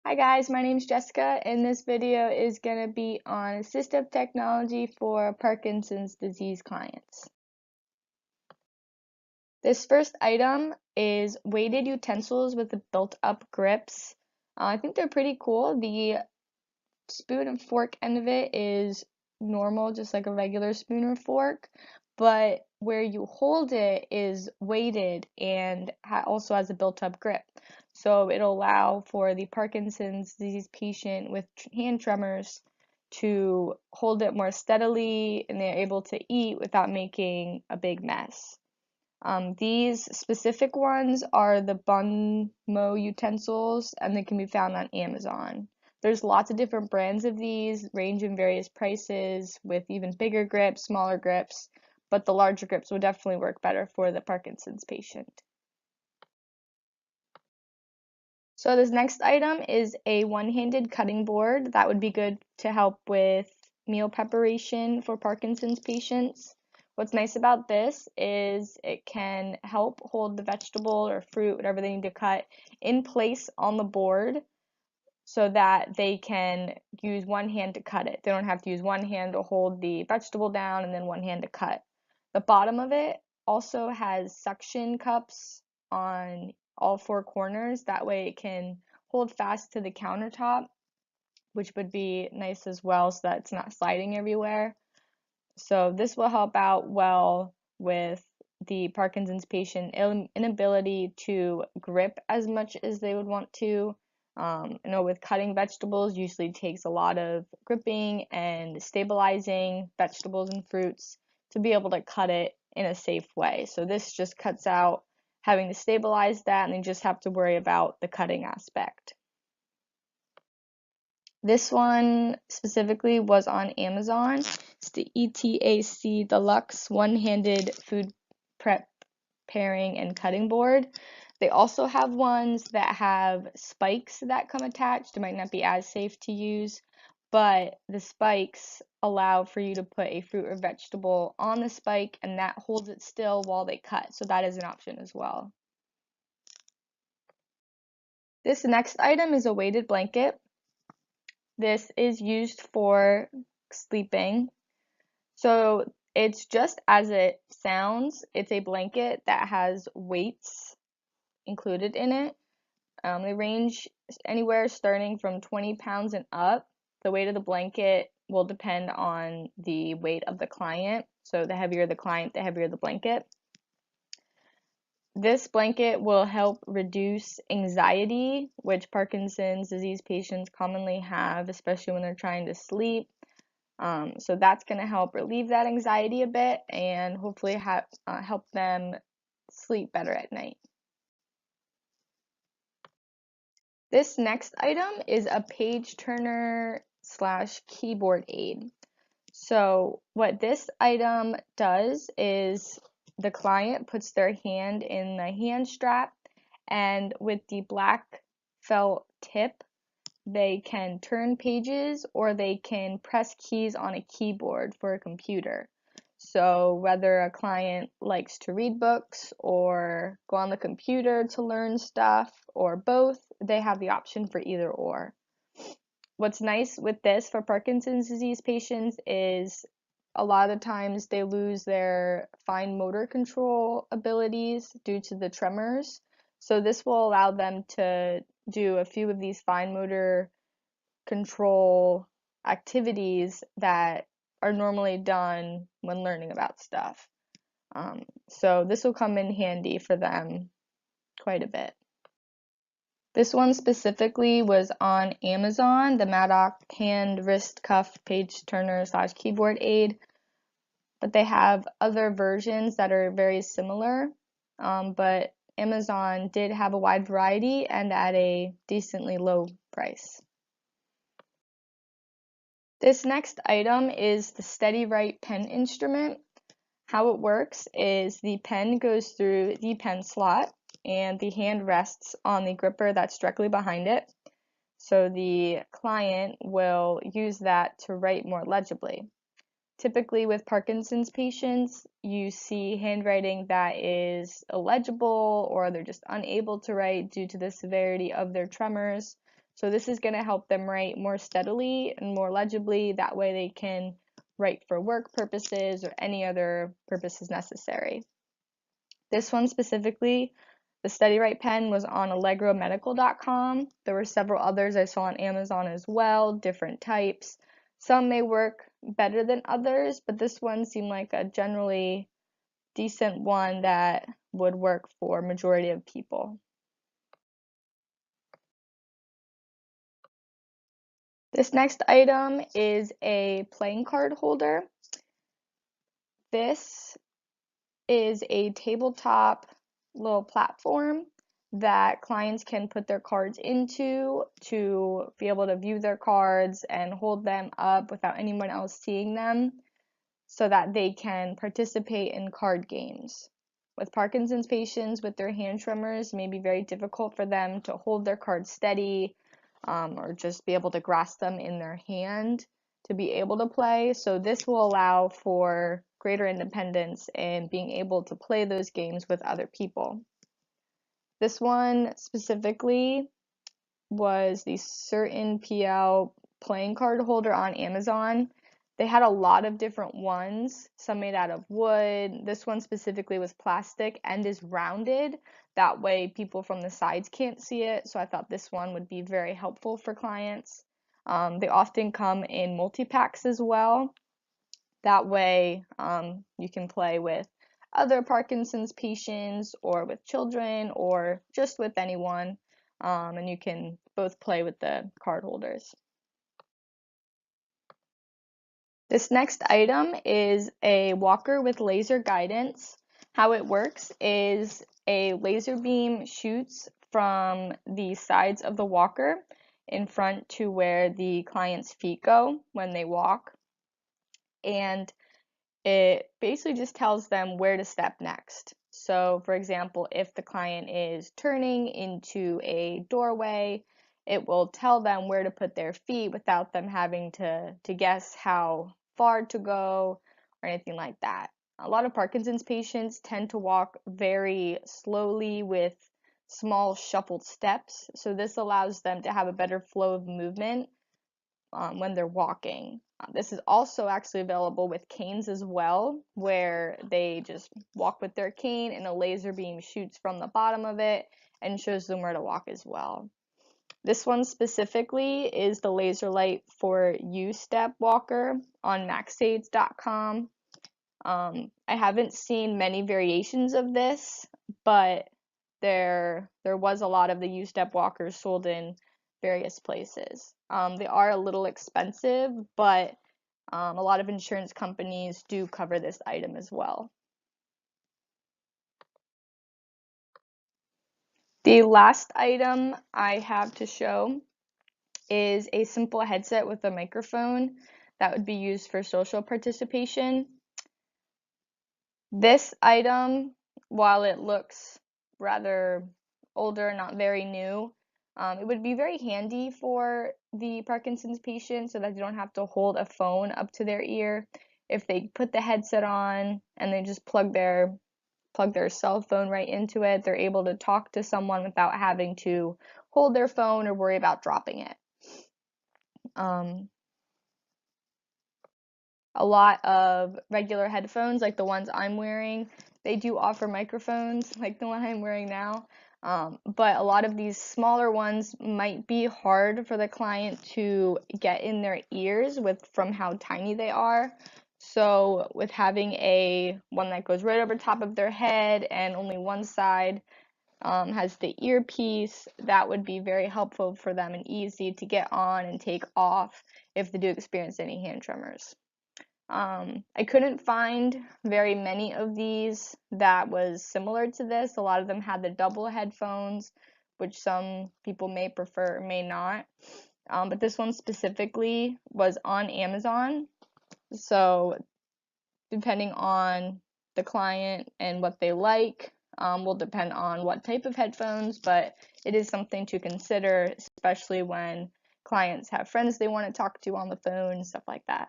Hi guys, my name is Jessica, and this video is going to be on assistive technology for Parkinson's disease clients. This first item is weighted utensils with the built-up grips. I think they're pretty cool. The spoon and fork end of it is normal, just like a regular spoon or fork, but where you hold it is weighted and also has a built-up grip. So it'll allow for the Parkinson's disease patient with hand tremors to hold it more steadily, and they're able to eat without making a big mess. These specific ones are the Bunmo utensils, and they can be found on Amazon. There's lots of different brands of these, range in various prices, with even bigger grips, smaller grips, but the larger grips will definitely work better for the Parkinson's patient. So this next item is a one-handed cutting board that would be good to help with meal preparation for Parkinson's patients. What's nice about this is it can help hold the vegetable or fruit, whatever they need to cut, in place on the board so that they can use one hand to cut it. They don't have to use one hand to hold the vegetable down and then one hand to cut. The bottom of it also has suction cups on all four corners. That way it can hold fast to the countertop, which would be nice as well so that it's not sliding everywhere. So this will help out well with the Parkinson's patient inability to grip as much as they would want to. With cutting vegetables usually takes a lot of gripping and stabilizing vegetables and fruits to be able to cut it in a safe way. So this just cuts out having to stabilize that, and you just have to worry about the cutting aspect. This one specifically was on Amazon. It's the ETAC Deluxe One-Handed Food Prep Pairing and Cutting Board. They also have ones that have spikes that come attached. It might not be as safe to use, but the spikes allow for you to put a fruit or vegetable on the spike, and that holds it still while they cut. So that is an option as well. This next item is a weighted blanket. This is used for sleeping. So it's just as it sounds. It's a blanket that has weights included in it. They range anywhere starting from 20 pounds and up. The weight of the blanket will depend on the weight of the client. So the heavier the client, the heavier the blanket. This blanket will help reduce anxiety, which Parkinson's disease patients commonly have, especially when they're trying to sleep. So that's going to help relieve that anxiety a bit and hopefully help them sleep better at night. This next item is a page turner / keyboard aid. So what this item does is the client puts their hand in the hand strap, and with the black felt tip, they can turn pages or they can press keys on a keyboard for a computer. So whether a client likes to read books or go on the computer to learn stuff or both, they have the option for either or. What's nice with this for Parkinson's disease patients is a lot of the times they lose their fine motor control abilities due to the tremors. So this will allow them to do a few of these fine motor control activities that are normally done when learning about stuff. So this will come in handy for them quite a bit. This one specifically was on Amazon, the Maddox hand wrist cuff page turner / keyboard aid, but they have other versions that are very similar, but Amazon did have a wide variety and at a decently low price. This next item is the SteadyWrite pen instrument. How it works is the pen goes through the pen slot and the hand rests on the gripper that's directly behind it. So the client will use that to write more legibly. Typically with Parkinson's patients, you see handwriting that is illegible or they're just unable to write due to the severity of their tremors. So this is going to help them write more steadily and more legibly. That way they can write for work purposes or any other purposes necessary. This one specifically, the SteadyWrite pen, was on allegromedical.com. There were several others I saw on Amazon as well, different types. Some may work better than others, but this one seemed like a generally decent one that would work for majority of people. This next item is a playing card holder. This is a tabletop little platform that clients can put their cards into to be able to view their cards and hold them up without anyone else seeing them so that they can participate in card games. With Parkinson's patients with their hand tremors, it may be very difficult for them to hold their cards steady or just be able to grasp them in their hand to be able to play. So this will allow for greater independence and being able to play those games with other people. This one specifically was the Certain PL playing card holder on Amazon. They had a lot of different ones, some made out of wood. This one specifically was plastic and is rounded. That way people from the sides can't see it. So I thought this one would be very helpful for clients. They often come in multi-packs as well. That way you can play with other Parkinson's patients or with children or just with anyone. And you can both play with the card holders. This next item is a walker with laser guidance. How it works is a laser beam shoots from the sides of the walker in front to where the client's feet go when they walk. And it basically just tells them where to step next. So, for example, if the client is turning into a doorway, it will tell them where to put their feet without them having to guess how far to go or anything like that. A lot of Parkinson's patients tend to walk very slowly with small shuffled steps, so this allows them to have a better flow of movement when they're walking. This is also actually available with canes as well, where they just walk with their cane and a laser beam shoots from the bottom of it and shows them where to walk as well. This one specifically is the Laser Light for You Step Walker on maxaids.com. I haven't seen many variations of this, but there was a lot of the U-Step walkers sold in various places. They are a little expensive, but a lot of insurance companies do cover this item as well. The last item I have to show is a simple headset with a microphone that would be used for social participation. This item, while it looks rather older, not very new, it would be very handy for the Parkinson's patient so that they don't have to hold a phone up to their ear. If they put the headset on and they just plug their cell phone right into it, they're able to talk to someone without having to hold their phone or worry about dropping it. A lot of regular headphones, like the ones I'm wearing, they do offer microphones, like the one I'm wearing now. But a lot of these smaller ones might be hard for the client to get in their ears from how tiny they are. So with having one that goes right over top of their head and only one side has the earpiece, that would be very helpful for them and easy to get on and take off if they do experience any hand tremors. I couldn't find very many of these that was similar to this. A lot of them had the double headphones, which some people may prefer or may not. But this one specifically was on Amazon. So depending on the client and what they like, will depend on what type of headphones, but it is something to consider, especially when clients have friends they want to talk to on the phone, stuff like that.